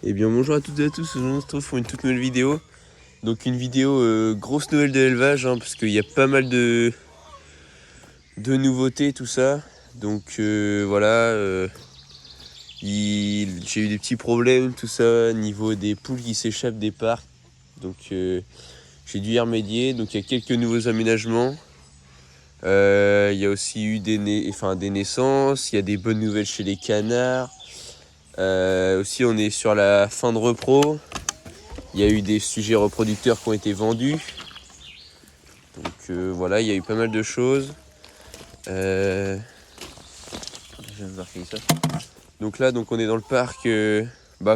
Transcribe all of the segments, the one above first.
Eh bien bonjour à toutes et à tous, aujourd'hui on se retrouve pour une toute nouvelle vidéo. Donc une vidéo grosse nouvelle de l'élevage, parce qu'il y a pas mal de nouveautés, tout ça. Donc voilà, j'ai eu des petits problèmes, tout ça, niveau des poules qui s'échappent des parcs. Donc j'ai dû y remédier, donc il y a quelques nouveaux aménagements. Il y a aussi eu des naissances, il y a des bonnes nouvelles chez les canards. Aussi on est sur la fin de repro. Il y a eu des sujets reproducteurs qui ont été vendus. Donc voilà, il y a eu pas mal de choses. Je viens de marquer ça. Donc là, on est dans le parc.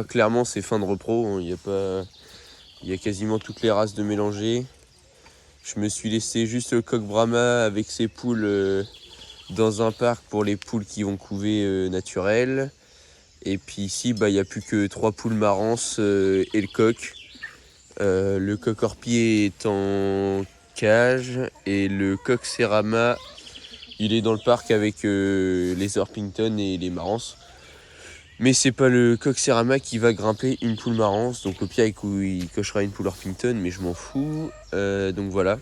Clairement, c'est fin de repro. Il y a quasiment toutes les races de mélangées. Je me suis laissé juste le coq Brahma avec ses poules dans un parc pour les poules qui vont couver naturelles. Et puis ici, il n'y a plus que 3 poules marrances et le coq. Le coq orpier est en cage et le coq Serama, il est dans le parc avec les Orpington et les Marances. Mais c'est pas le coq Serama qui va grimper une poule Marance. Donc au pire, il cochera une poule Orpington, mais je m'en fous. Donc voilà.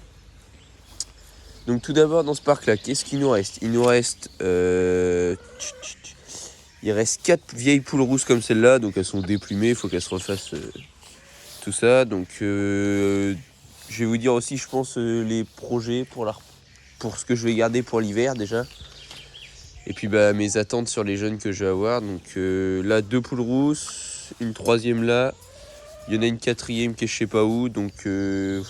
Donc tout d'abord, dans ce parc-là, qu'est-ce qu'il nous reste? Il nous reste... il reste 4 vieilles poules rousses comme celle-là. Donc elles sont déplumées, il faut qu'elles se refassent tout ça. Donc je vais vous dire aussi, je pense, les projets pour ce que je vais garder pour l'hiver déjà. Et puis mes attentes sur les jeunes que je vais avoir. Donc là, 2 poules rousses, une troisième là. Il y en a une quatrième qui est je sais pas où. Donc le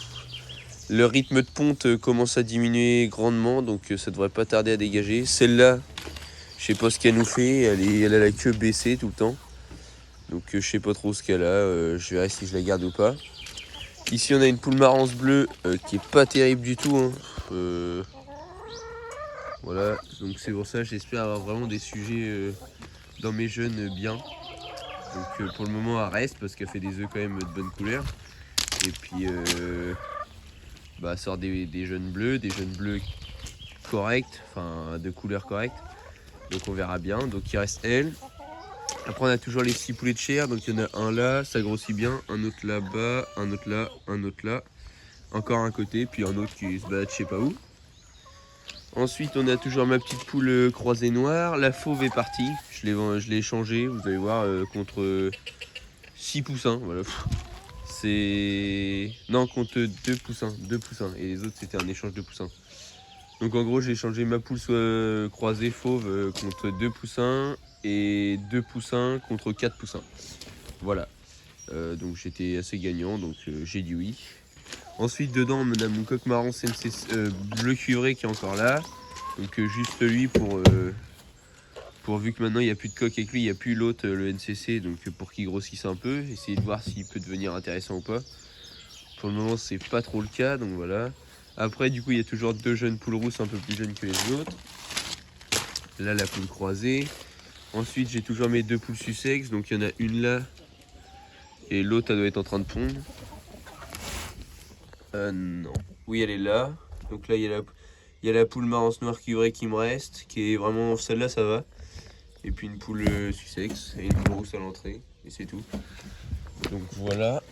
rythme de ponte commence à diminuer grandement. Donc ça devrait pas tarder à dégager. Celle-là, je sais pas ce qu'elle nous fait. Elle a la queue baissée tout le temps. Donc je sais pas trop ce qu'elle a. Je verrai si je la garde ou pas. Ici on a une poule marance bleue qui est pas terrible du tout. Voilà, donc c'est pour ça j'espère avoir vraiment des sujets dans mes jeunes bien. Donc pour le moment elle reste parce qu'elle fait des œufs quand même de bonne couleur. Et puis elle sort des jeunes bleus corrects, enfin de couleur correcte. Donc on verra bien. Donc il reste elle. Après on a toujours les 6 poulets de chair. Donc il y en a un là, ça grossit bien, un autre là-bas, un autre là, un autre là. Encore un côté, puis un autre qui se balade je sais pas où. Ensuite, on a toujours ma petite poule croisée noire. La fauve est partie. Je l'ai échangée, vous allez voir, contre 6 poussins. Voilà. Non, contre 2 poussins. 2 poussins. Et les autres, c'était un échange de poussins. Donc en gros, j'ai échangé ma poule croisée fauve contre 2 poussins. Et 2 poussins contre 4 poussins. Voilà. Donc j'étais assez gagnant, donc j'ai dit oui. Ensuite, dedans, on a mon coq marron bleu cuivré qui est encore là. Donc juste lui pour vu que maintenant il n'y a plus de coq avec lui, il n'y a plus l'autre, le NCC, donc pour qu'il grossisse un peu, essayer de voir s'il peut devenir intéressant ou pas. Pour le moment c'est pas trop le cas, donc voilà. Après du coup il y a toujours 2 jeunes poules rousses un peu plus jeunes que les autres. Là la poule croisée. Ensuite j'ai toujours mes 2 poules Sussex, donc il y en a une là et l'autre elle doit être en train de pondre. Non. Oui elle est là. Donc là il y a la poule marance noire cuivrée qui me reste, qui est vraiment celle-là ça va. Et puis une poule Sussex et une poule rousse à l'entrée. Et c'est tout. Donc voilà.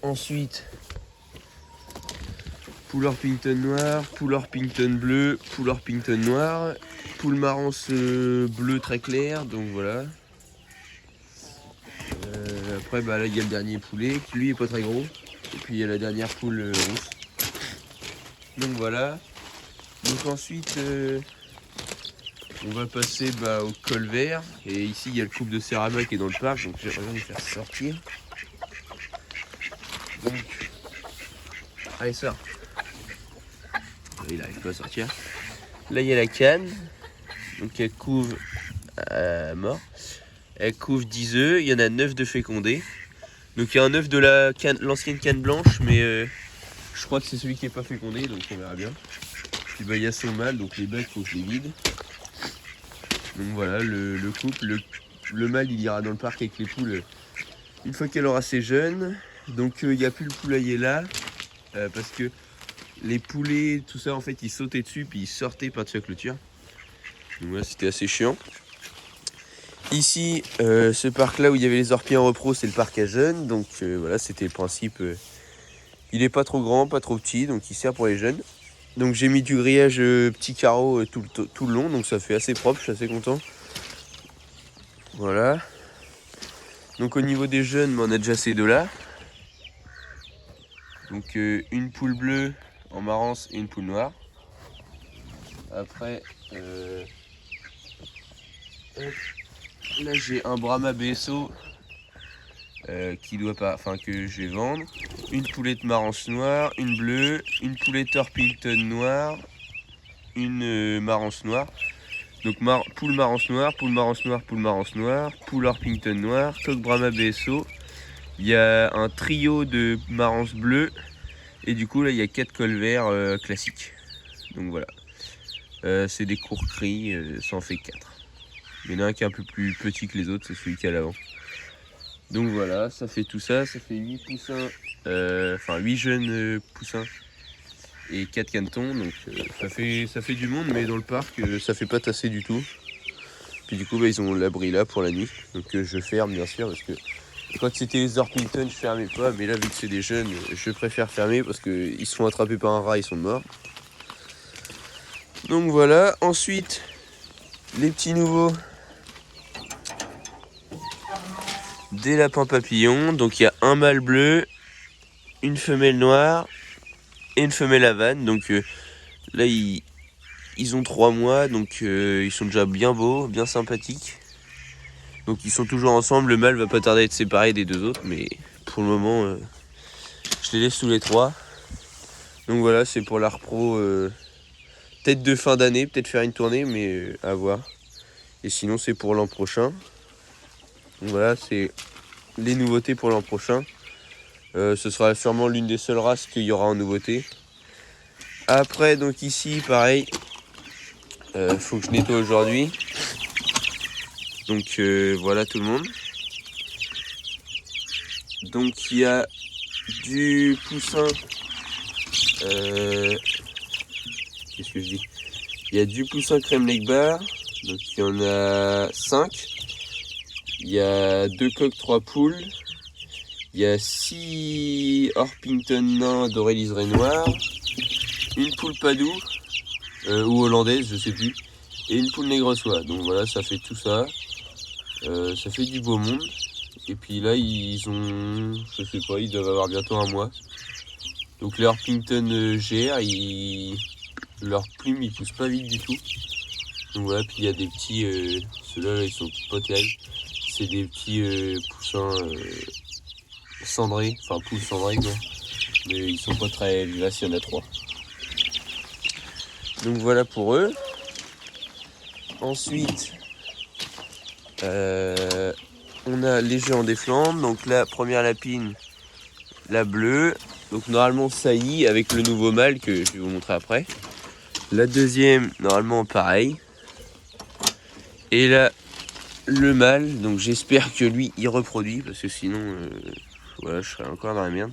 Ensuite, poule Orpington noir, poule Orpington bleu, poule Orpington noir, poule marance bleu très clair. Donc voilà. Après, là il y a le dernier poulet qui lui est pas très gros. Et puis il y a la dernière poule rousse. Donc voilà. Donc ensuite, on va passer au col vert. Et ici il y a le couple de Serama qui est dans le parc. Donc j'aimerais bien les faire sortir. Donc, allez, sort. Il n'arrive pas à sortir. Là, il y a la canne. Donc, elle couve mort. Elle couve 10 œufs. Il y en a 9 de fécondés. Donc, il y a un œuf de l'ancienne canne blanche, mais je crois que c'est celui qui n'est pas fécondé. Donc, on verra bien. Puis, il y a son mâle. Donc, les bacs, il faut que je les vide. Donc, voilà, le couple. Le mâle, il ira dans le parc avec les poules une fois qu'elle aura ses jeunes. Donc, il n'y a plus le poulailler là. Parce que les poulets, tout ça, en fait, ils sautaient dessus puis ils sortaient par-dessus la clôture. Donc là, c'était assez chiant. Ici, ce parc là où il y avait les orpies en repro, c'est le parc à jeunes. Donc voilà, c'était le principe. Il est pas trop grand, pas trop petit, donc il sert pour les jeunes. Donc j'ai mis du grillage petit carreau tout le long, donc ça fait assez propre, je suis assez content. Voilà. Donc au niveau des jeunes, on a déjà ces deux-là. Donc une poule bleue en marance et une poule noire. Après, là j'ai un Brahma BSO qui doit pas, enfin que je vais vendre. Une poulette marance noire, une bleue, une poulette Orpington noire, une marance noire. Donc poule marance noire, poule marance noire, poule marance noire, poule Orpington noire, coq Brahma BSO. Il y a un trio de marance bleue et du coup là il y a 4 cols verts classiques. Donc voilà. C'est des courts cris, ça en fait 4. Il y en a un qui est un peu plus petit que les autres, c'est celui qui est à l'avant. Donc voilà, ça fait tout ça, ça fait 8 poussins, enfin 8 jeunes poussins et 4 canetons. Donc ça fait du monde, mais dans le parc, ça fait pas tasser du tout. Puis du coup, bah, ils ont l'abri là pour la nuit. Donc je ferme bien sûr, parce que quand c'était les Orpington, je fermais pas. Mais là, vu que c'est des jeunes, je préfère fermer parce qu'ils se font attraper par un rat, ils sont morts. Donc voilà, ensuite, les petits nouveaux. Des lapins papillons, donc il y a un mâle bleu, une femelle noire et une femelle havane. Donc là ils ont 3 mois, donc ils sont déjà bien beaux, bien sympathiques. Donc ils sont toujours ensemble, le mâle va pas tarder à être séparé des deux autres, mais pour le moment je les laisse tous les 3. Donc voilà, c'est pour la repro, peut-être de fin d'année, peut-être faire une tournée, mais à voir. Et sinon c'est pour l'an prochain. Donc voilà, c'est les nouveautés pour l'an prochain. Ce sera sûrement l'une des seules races qu'il y aura en nouveauté. Après, donc ici, pareil, faut que je nettoie aujourd'hui. Donc voilà tout le monde. Donc il y a du poussin. Qu'est-ce que je dis? Il y a du poussin crème Lake Bar. Donc il y en a 5. Il y a 2 coqs, 3 poules. Il y a 6 Orpington nains doré liseré noir. Une poule Padoue, ou hollandaise, je sais plus. Et une poule négrossois. Donc voilà, ça fait tout ça. Ça fait du beau monde. Et puis là, ils ont, je sais pas, ils doivent avoir bientôt 1 mois. Donc les Orpington GR, leurs plumes, ils poussent pas vite du tout. Donc voilà, puis il y a des petits, ceux-là, là, ils sont pas terribles. C'est des petits poussins cendrés, enfin poules cendrées quoi. Mais ils sont pas très vivaces, il y en a 3. Donc voilà pour eux. Ensuite, on a les géants des Flandres. Donc la première lapine, la bleue. Donc normalement saillie avec le nouveau mâle que je vais vous montrer après. La deuxième, normalement pareil. Et là, le mâle. Donc j'espère que lui, il reproduit. Parce que sinon, voilà, je serais encore dans la merde.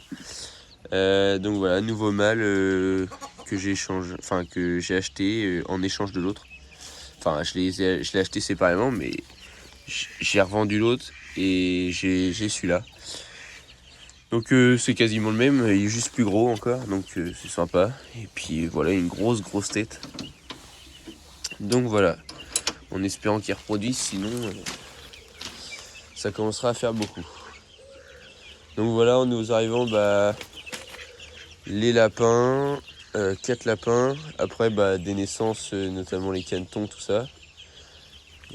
Donc voilà, nouveau mâle que j'ai acheté en échange de l'autre. Enfin, je l'ai acheté séparément, mais j'ai revendu l'autre et j'ai celui-là. Donc c'est quasiment le même, il est juste plus gros encore, donc c'est sympa. Et puis voilà, une grosse tête. Donc voilà, en espérant qu'il reproduise, sinon ça commencera à faire beaucoup. Donc voilà, nous arrivons les lapins, 4 lapins, après des naissances, notamment les canetons, tout ça.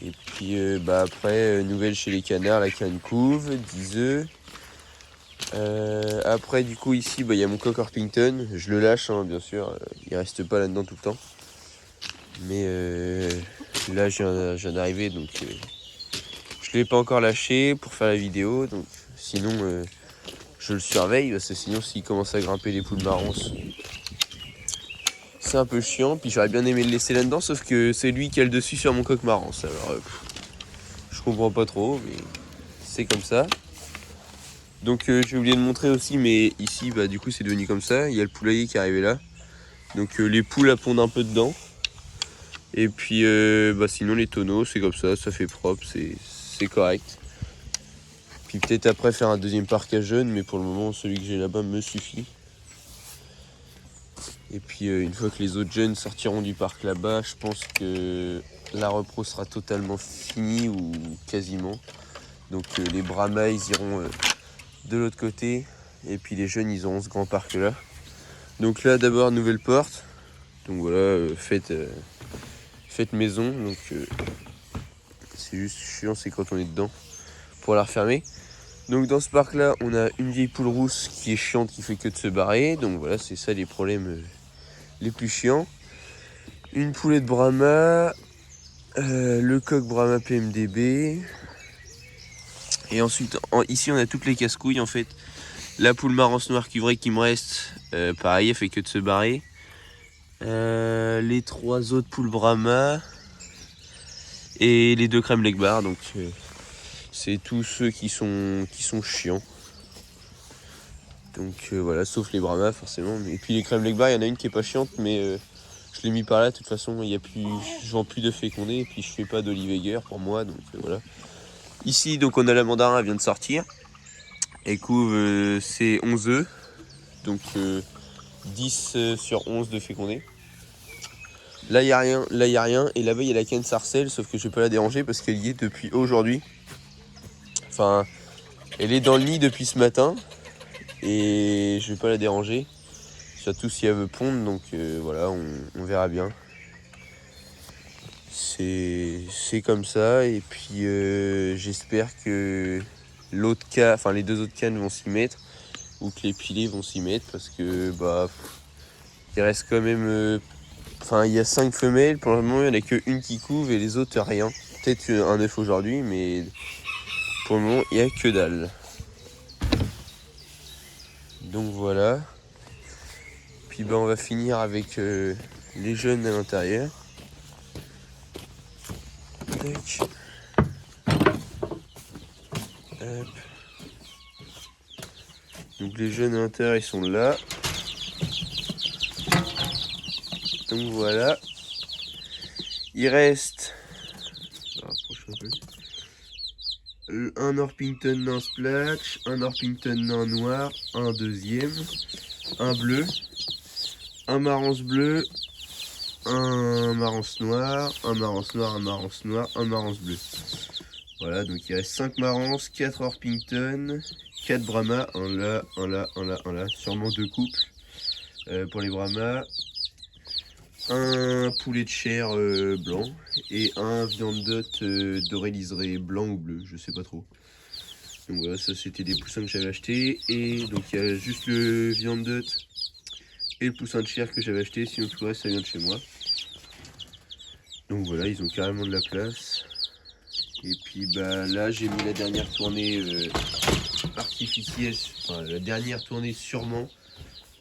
Et puis après, nouvelle chez les canards, la canne couve, 10 œufs. Après du coup ici il y a mon coq Orpington, je le lâche hein, bien sûr, il reste pas là-dedans tout le temps. Mais là je viens d'arriver donc je l'ai pas encore lâché pour faire la vidéo, donc sinon je le surveille parce que sinon s'il commence à grimper les poules marronces c'est un peu chiant. Puis j'aurais bien aimé le laisser là-dedans, sauf que c'est lui qui a le dessus sur mon coq marrance. Alors je comprends pas trop, mais c'est comme ça. Donc j'ai oublié de montrer aussi, mais ici du coup c'est devenu comme ça. Il y a le poulailler qui est arrivé là. Donc les poules pondent un peu dedans. Et puis sinon les tonneaux c'est comme ça fait propre, c'est c'est correct. Puis peut-être après faire un deuxième parc à jeunes, mais pour le moment celui que j'ai là-bas me suffit. Et puis une fois que les autres jeunes sortiront du parc là-bas, je pense que la repro sera totalement finie ou quasiment. Donc les Brahmas ils iront de l'autre côté et puis les jeunes ils auront ce grand parc là. Donc là d'abord nouvelle porte. Donc voilà, faites maison. Donc c'est juste chiant, c'est quand on est dedans pour la refermer. Donc dans ce parc là on a une vieille poule rousse qui est chiante, qui fait que de se barrer. Donc voilà, c'est ça les problèmes les plus chiants. Une poulette Brahma, le coq Brahma PMDB. Et ensuite ici on a toutes les casse-couilles en fait. La poule marance noire cuivrée qui me reste, pareil, elle fait que de se barrer. Les 3 autres poules Brahma et les 2 crèmes Legbar, donc c'est tous ceux qui sont chiants. Donc voilà, sauf les Brahma forcément. Et puis les crèmes Legbar, il y en a une qui est pas chiante, mais je l'ai mis par là. De toute façon, je vends plus de fécondés et puis je fais pas d'Oliveger pour moi, donc voilà. Ici, donc on a la mandarin, elle vient de sortir. Elle couve ses 11 œufs, donc 10 sur 11 de fécondés. Là il y a rien, et là-bas il y a la canne sarcelle, sauf que je vais pas la déranger parce qu'elle y est depuis aujourd'hui. Enfin, elle est dans le nid depuis ce matin et je vais pas la déranger, surtout si elle veut pondre, donc voilà, on verra bien. C'est comme ça, et puis j'espère que les 2 autres cannes vont s'y mettre, ou que les pilets vont s'y mettre, parce que bah il reste quand même il y a 5 femelles, pour le moment il n'y en a qu'une qui couve et les autres rien. Peut-être un œuf aujourd'hui, mais pour le moment il n'y a que dalle. Donc voilà. Puis on va finir avec les jeunes à l'intérieur. Tac. Hop. Donc les jeunes à l'intérieur ils sont là. Donc voilà. Il reste un Orpington nain splash, un Orpington nain noir, un deuxième, un bleu, un marance bleu, un marance noir, un marance noir, un marance noir, un marance bleu. Voilà, donc il reste 5 marances, 4 Orpington, 4 Brahma, un là, un là, un là, un là, sûrement 2 couples pour les Brahma, un poulet de chair blanc et un viande d'hôte doré liseré blanc ou bleu, je sais pas trop. Donc voilà, ça c'était des poussins que j'avais achetés, et donc il y a juste le viande d'hôte et le poussin de chair que j'avais acheté, sinon tout le reste ça vient de chez moi. Donc voilà, ils ont carrément de la place. Et puis bah là j'ai mis la dernière tournée artificielle, enfin la dernière tournée sûrement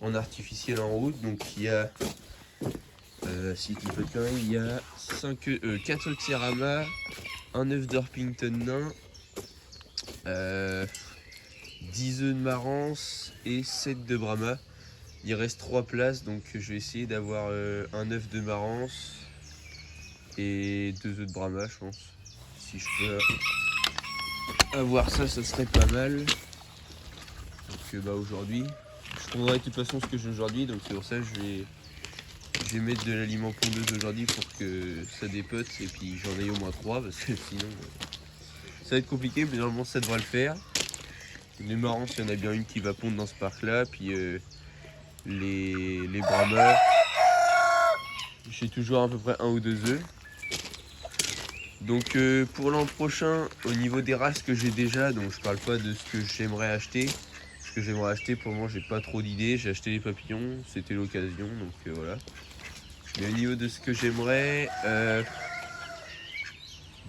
en artificiel en route. Donc il y a si tu peux quand même, il y a 4 Oxyrama, un œuf d'Orpington nain, 10 œufs de marance et 7 de Brahma. Il reste 3 places, donc je vais essayer d'avoir un œuf de marance et 2 œufs de Brahma, je pense. Si je peux avoir ça, ça serait pas mal. Donc bah aujourd'hui, je prendrai de toute façon ce que j'ai aujourd'hui, donc c'est pour ça que je vais mettre de l'aliment pondeuse aujourd'hui pour que ça dépote, et puis j'en ai au moins 3 parce que sinon ça va être compliqué, mais normalement ça devrait le faire. Les marances, il y en a bien une qui va pondre dans ce parc là, puis les Brahmas, j'ai toujours à peu près 1 ou 2 œufs. Donc pour l'an prochain, au niveau des races que j'ai déjà, donc je parle pas de ce que j'aimerais acheter. Ce que j'aimerais acheter, pour le moment j'ai pas trop d'idées. J'ai acheté les papillons, c'était l'occasion, donc voilà. Mais au niveau de ce que j'aimerais,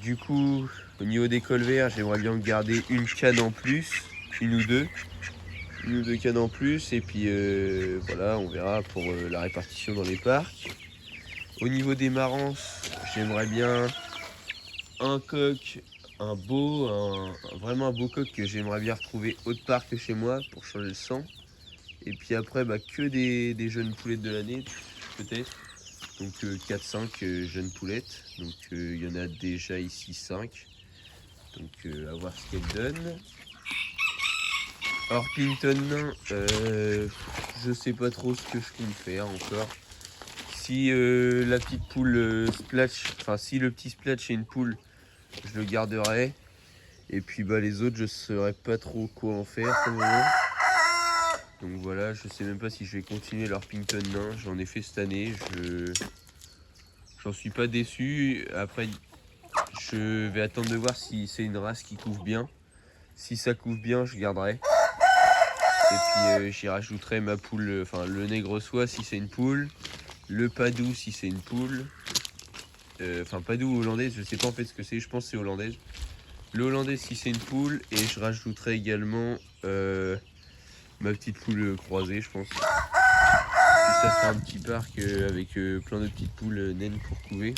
du coup, au niveau des colverts, j'aimerais bien garder une canne en plus, une ou deux cannes en plus, et puis voilà, on verra pour la répartition dans les parcs. Au niveau des marances, j'aimerais bien un coq, vraiment un beau coq que j'aimerais bien retrouver autre part que chez moi pour changer le sang. Et puis après, bah, que des jeunes poulettes de l'année, peut-être. Donc 4-5 jeunes poulettes. Donc il y en a déjà ici 5. Donc à voir ce qu'elle donne. Orpington nain, je sais pas trop ce que je compte faire encore. Si la petite poule Splatch, enfin si le petit Splatch est une poule, je le garderai. Et puis bah les autres, je saurais pas trop quoi en faire pour le moment. Donc voilà, je sais même pas si je vais continuer l'Orpington nain. J'en ai fait cette année, j'en suis pas déçu. Après, je vais attendre de voir si c'est une race qui couvre bien. Si ça couvre bien, je garderai. Et puis j'y rajouterai ma poule, enfin le nègre soie si c'est une poule, le padou si c'est une poule, enfin padou hollandaise, je sais pas en fait ce que c'est, je pense que c'est hollandaise. Le hollandais si c'est une poule, et je rajouterai également ma petite poule croisée, je pense. Puis ça sera un petit parc avec plein de petites poules naines pour couver.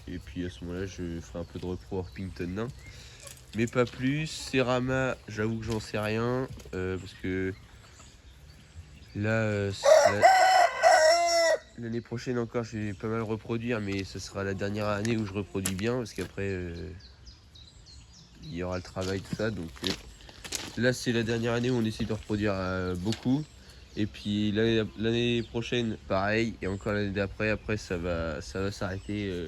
Et puis à ce moment-là, je ferai un peu de repro Orpington nain. Mais pas plus. Serama, j'avoue que j'en sais rien. Parce que là, l'année prochaine encore, je vais pas mal reproduire. Mais ce sera la dernière année où je reproduis bien. Parce qu'après, il y aura le travail, tout ça. Donc là, c'est la dernière année où on essaie de reproduire beaucoup. Et puis l'année prochaine, pareil. Et encore l'année d'après. Après, ça va s'arrêter.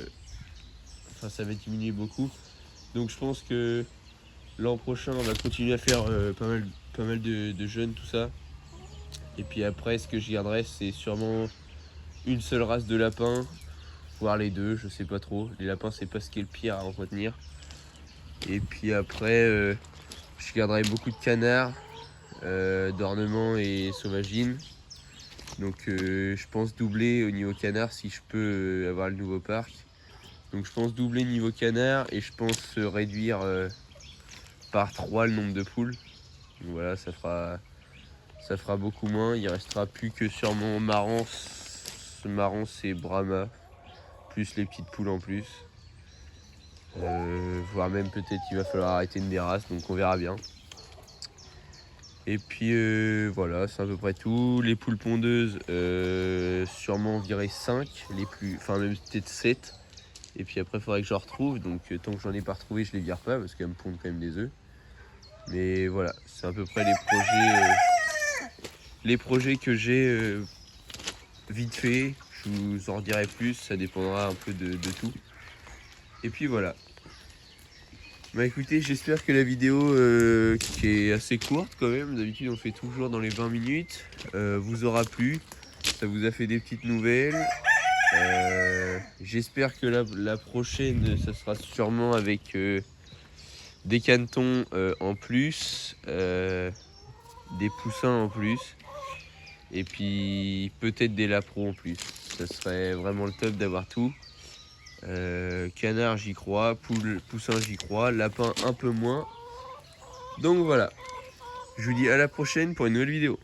Enfin, ça va diminuer beaucoup. Donc je pense que l'an prochain, on va continuer à faire pas mal de jeunes, tout ça. Et puis après, ce que je garderai, c'est sûrement une seule race de lapins, voire les deux, je sais pas trop. Les lapins, c'est pas ce qui est le pire à entretenir. Et puis après, je garderai beaucoup de canards, d'ornement et sauvagines. Donc je pense doubler au niveau canard si je peux avoir le nouveau parc. Donc je pense doubler niveau canard et je pense réduire par 3 le nombre de poules. Donc voilà, ça fera beaucoup moins. Il restera plus que sur mon Marance. Ce Marance c'est Brahma, plus les petites poules en plus. Voire même peut-être il va falloir arrêter une des races, donc on verra bien. Et puis voilà, c'est à peu près tout. Les poules pondeuses, sûrement virer 5, enfin même peut-être 7. Et puis après, il faudrait que je retrouve. Donc tant que j'en ai pas retrouvé, je les vire pas parce qu'elles me pondent quand même des œufs. Mais voilà, c'est à peu près les projets que j'ai vite fait. Je vous en redirai plus, ça dépendra un peu de tout. Et puis voilà. Bah écoutez, j'espère que la vidéo qui est assez courte quand même, d'habitude on fait toujours dans les 20 minutes, vous aura plu. Ça vous a fait des petites nouvelles. J'espère que la prochaine, ça sera sûrement avec des canetons en plus, des poussins en plus, et puis peut-être des lapros en plus. Ça serait vraiment le top d'avoir tout. Canard j'y crois, poussin j'y crois, lapin un peu moins. Donc voilà, je vous dis à la prochaine pour une nouvelle vidéo.